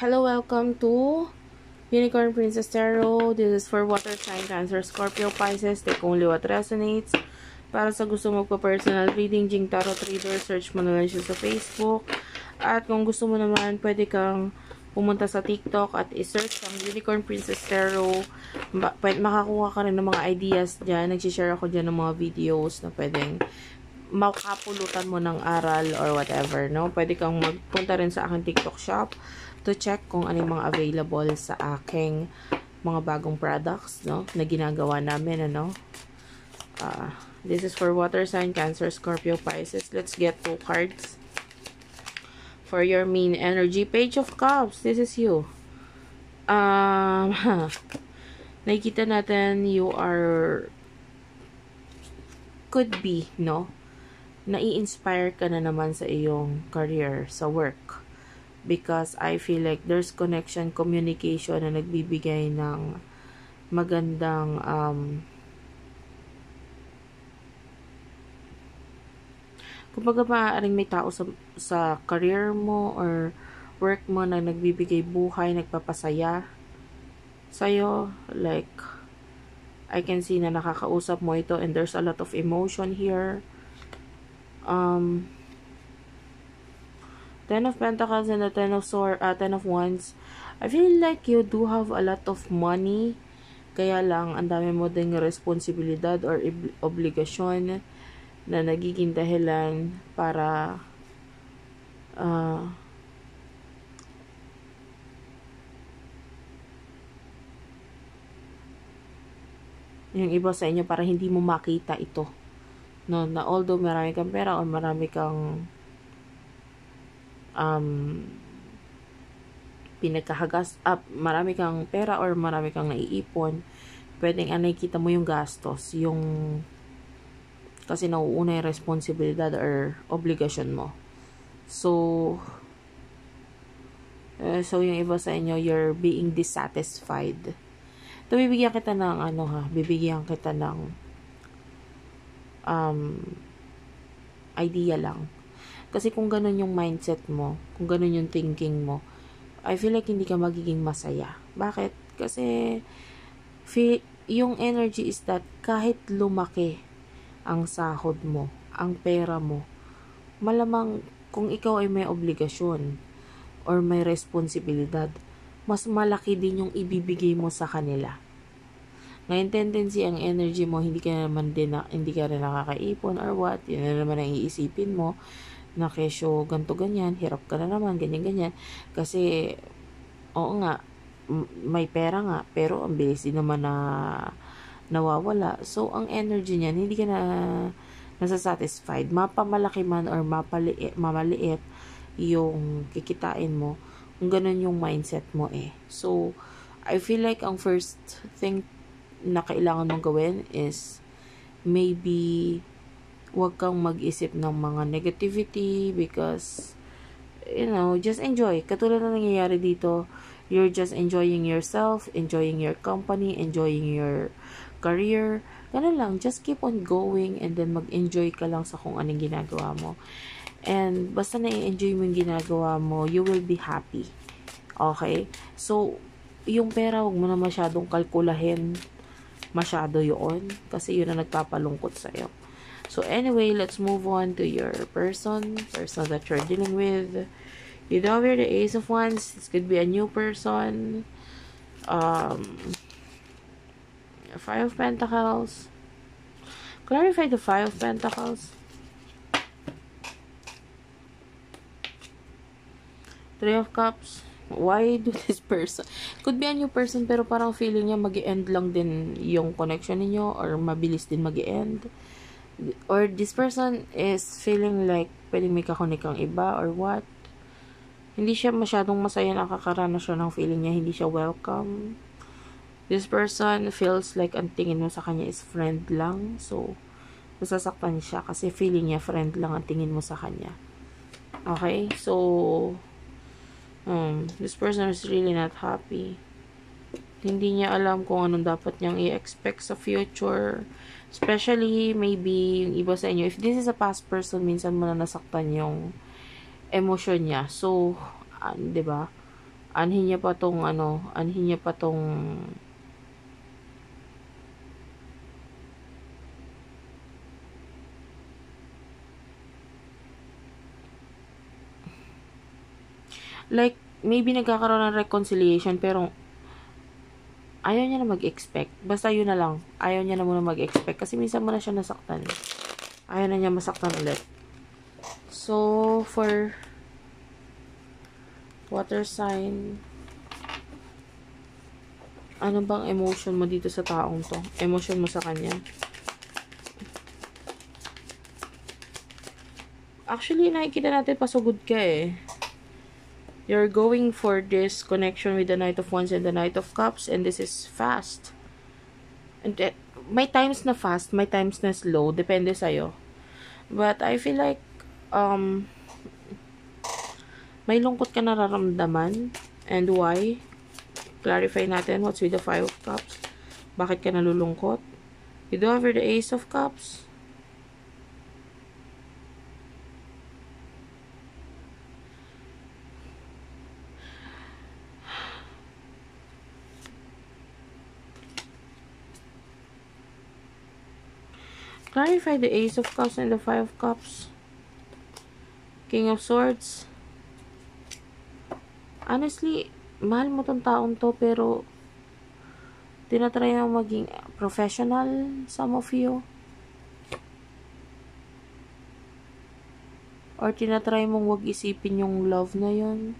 Hello, welcome to Unicorn Princess Tarot. This is for water sign, Cancer, Scorpio, Pisces. Take only what resonates. Para sa gusto magpa-personal reading, Jing Tarot Reader, search mo na lang siya sa Facebook. At kung gusto mo naman, pwede kang pumunta sa TikTok at i-search ang Unicorn Princess Tarot. Makakuha ka rin ng mga ideas dyan. Nagsishare ako dyan ng mga videos na pwedeng makapulutan mo ng aral or whatever, no? Pwede kang magpunta rin sa aking TikTok shop to check kung ano yung mga available sa aking mga bagong products, no? Na ginagawa namin, ano? This is for water sign, Cancer, Scorpio, Pisces. Let's get 2 cards. For your main energy, Page of Cups. This is you. Nakikita natin you are could be, no? Nai-inspire ka na naman sa iyong career, sa work. Because I feel like there's connection, communication na nagbibigay ng magandang kumbaga maaaring may tao sa career mo or work mo na nagbibigay buhay, nagpapasaya sa'yo. Like, I can see na nakakausap mo ito and there's a lot of emotion here. 10 of Pentacles and the 10 of Wands. I feel like you do have a lot of money. Kaya lang, ang dami mo ding responsibilidad or obligasyon na nagiging dahilan para yung iba sa inyo para hindi mo makita ito. No, na although marami kang pera o marami kang marami kang pera or marami kang naiipon, pwedeng nakikita mo yung gastos, kasi nauuna yung responsibilidad or obligasyon mo. So yung iba sa inyo, you're being dissatisfied. Ito, bibigyan kita ng bibigyan kita ng idea lang. Kasi kung ganun yung mindset mo, kung ganun yung thinking mo, I feel like hindi ka magiging masaya. Bakit? Kasi yung energy is that kahit lumaki ang sahod mo, ang pera mo, malamang kung ikaw ay may obligasyon or may responsibilidad, mas malaki din yung ibibigay mo sa kanila. Ngayon, tendency ang energy mo, hindi ka rin nakakaipon or what, yun na naman ang iisipin mo, na kesyo ganto ganyan, hirap ka na naman, ganyan. Kasi, oo nga, may pera nga, pero ang bilis din naman na nawawala. So, ang energy niyan, hindi ka na nasasatisfied. Mapamalaki man or mamaliit yung kikitain mo, kung ganun yung mindset mo eh. So, I feel like ang first thing na kailangan mong gawin is maybe wag kang mag-isip ng mga negativity because, just enjoy. Katulad na nangyayari dito, you're just enjoying yourself, enjoying your company, enjoying your career. Ganun lang, just keep on going and then mag-enjoy ka lang sa kung anong ginagawa mo. And basta na-enjoy mo yung ginagawa mo, you will be happy. Okay? So, yung pera, huwag mo na masyadong kalkulahin masyado yun kasi yun ang nagpapalungkot sa'yo. So anyway, let's move on to your person that you're dealing with. You know, we're the Ace of Wands. This could be a new person. 5 of Pentacles. Clarify the 5 of Pentacles. 3 of Cups. Why do this person? Could be a new person pero parang feeling niya mag-e-end lang din yung connection ninyo or mabilis din mag-e-end. Or this person is feeling like pwedeng may kakonek kang iba or what. Hindi siya masyadong masaya, nakakaranas siya ng feeling niya, hindi siya welcome. This person feels like ang tingin mo sa kanya is friend lang. So, masasaktan siya kasi feeling niya friend lang ang tingin mo sa kanya. Okay? So, this person is really not happy. Hindi niya alam kung anong dapat niyang i-expect sa future. Especially, maybe, yung iba sa inyo, if this is a past person, minsan mo na nasaktan yung emosyon niya. So, 'di ba? Anhin niya pa tong anhin niya pa tong like, maybe nagkakaroon ng reconciliation, pero ayaw niya na mag-expect. Basta yun na lang. Ayaw niya na muna mag-expect. Kasi minsan mo na siya nasaktan. Ayaw na niya masaktan ulit. So, for water sign, ano bang emotion mo dito sa taong to? Emotion mo sa kanya? Actually, nakikita natin pasugod ka eh. You're going for this connection with the Knight of Wands and the Knight of Cups, and this is fast. And may times na fast, may times na slow, depende sa'yo. But I feel like may lungkot ka nararamdaman. And why? Clarify natin what's with the Five of Cups. Bakit ka nalulungkot? You do have the Ace of Cups. Clarify the Ace of Cups and the Five of Cups. King of Swords. Honestly, mahal mo tong taong to, pero tinatry mo maging professional, some of you. Or tinatry mong wag isipin yung love na yun.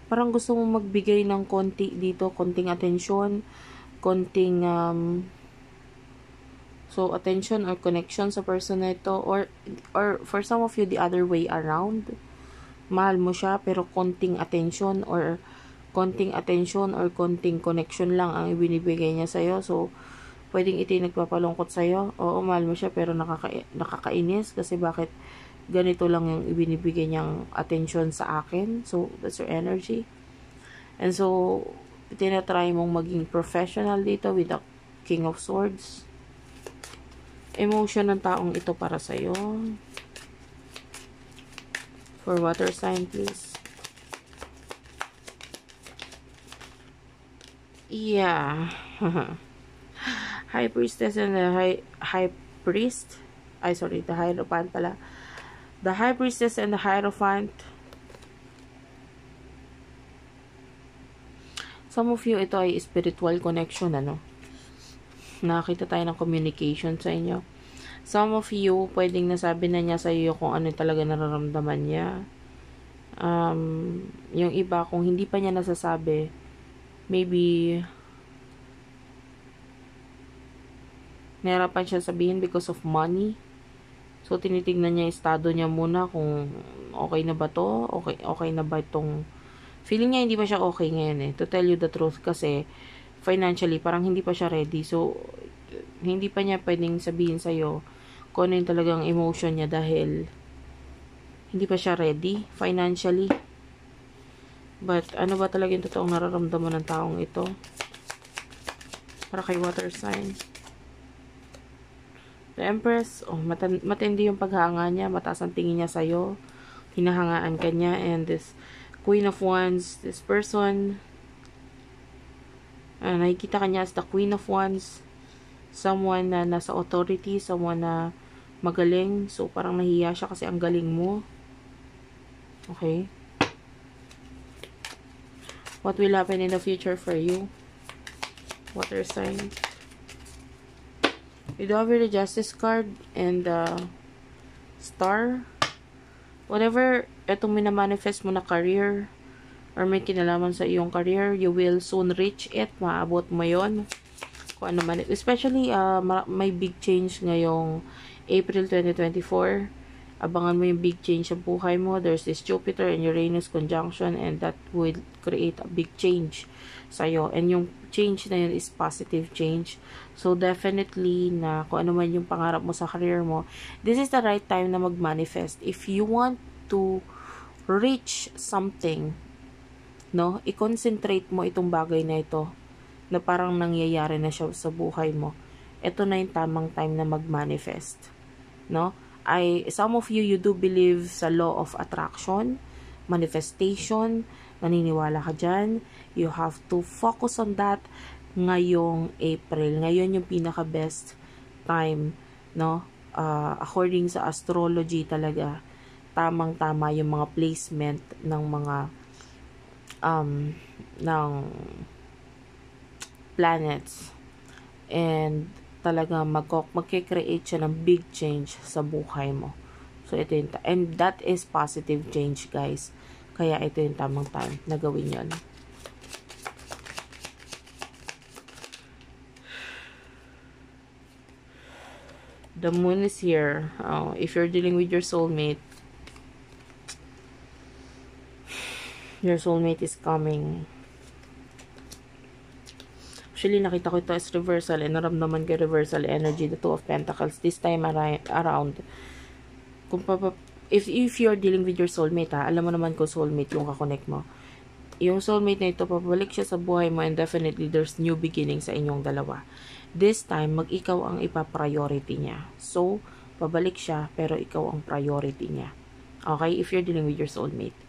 Parang gusto mong magbigay ng konti dito, konting atensyon, konting so attention or connection sa person na ito, or for some of you the other way around. Mahal mo siya pero konting attention or konting connection lang ang ibinibigay niya sa'yo. So pwedeng ito yung nagpapalungkot sa'yo. Oo, mahal mo siya pero nakakainis kasi bakit ganito lang yung ibinibigay niyang attention sa akin. So that's your energy. And so tinatry mong maging professional dito with the King of Swords. Emotion ng taong ito para sa'yo. For water sign, please. Yeah. High Priestess and the High Priest. Ay, sorry, the Hierophant pala. The High Priestess and the Hierophant. Some of you, ito ay spiritual connection, ano? Nakakita tayo ng communication sa inyo. Some of you, pwedeng nasabi na niya sa iyo kung ano talaga nararamdaman niya. Yung iba, kung hindi pa niya nasasabi, maybe nahirapan siya sabihin because of money. So, tinitignan niya yung estado niya muna kung okay na ba to, okay na ba itong feeling niya. Hindi pa siya okay ngayon eh. To tell you the truth, kasi financially, parang hindi pa siya ready. So, hindi pa niya pwedeng sabihin sa'yo kung ano yung talagang emotion niya dahil hindi pa siya ready financially. But, ano ba talaga yung totoong nararamdaman ng taong ito? Para kay water sign. The Empress, matindi yung paghanga niya, mataas ang tingin niya sa'yo, hinahangaan ka niya, and this Queen of Wands, this person, nakikita ka niya as the Queen of Wands, someone na nasa authority, someone na magaling, so parang nahiya siya kasi ang galing mo. Okay? What will happen in the future for you? Water sign. You do have the Justice card and the Star. Whatever itong minamanifest mo na career or may kinalaman sa iyong career, you will soon reach it. Maabot mo yon. Kung ano man. Especially, may big change ngayong April 2024. Abangan mo yung big change sa buhay mo. There's this Jupiter and Uranus conjunction, and that will create a big change sa'yo. And yung change na yun is positive change. So, definitely na kung ano man yung pangarap mo sa career mo, this is the right time na mag-manifest. If you want to reach something, no, i-concentrate mo itong bagay na ito na parang nangyayari na siya sa buhay mo. Ito na yung tamang time na mag-manifest. No? Some of you do believe sa law of attraction, manifestation, naniniwala ka dyan. You have to focus on that ngayong April. Ngayon yung pinaka-best time, no? According sa astrology talaga, tamang-tama yung mga placement ng mga ng planets, and talaga magke-create siya ng big change sa buhay mo. So ito yung and that is positive change, guys. Kaya ito yung tamang time na gawin yon. The moon is here. If you're dealing with your soulmate is coming. Actually, nakita ko ito as reversal, and naramdaman ko reversal energy, the Two of Pentacles. This time around, if you're dealing with your soulmate, alam mo naman kung soulmate yung kakonect mo. Yung soulmate na ito, papabalik siya sa buhay mo, and definitely there's new beginning sa inyong dalawa. This time, ikaw ang ipa-priority niya. So, pabalik siya, pero ikaw ang priority niya. Okay? If you're dealing with your soulmate.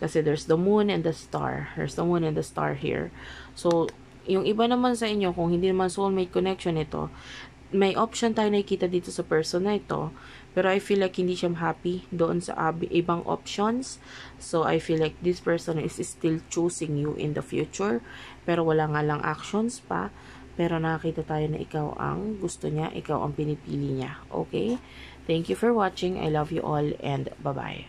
Kasi there's the moon and the star. There's the moon and the star here. So, yung iba naman sa inyo, kung hindi naman soulmate connection ito, may option tayo nakikita dito sa person na ito, pero I feel like hindi siya happy doon sa ibang options. So, I feel like this person is still choosing you in the future, pero wala nga lang actions pa, pero nakakita tayo na ikaw ang gusto niya, ikaw ang pinipili niya. Okay? Thank you for watching. I love you all, and bye-bye.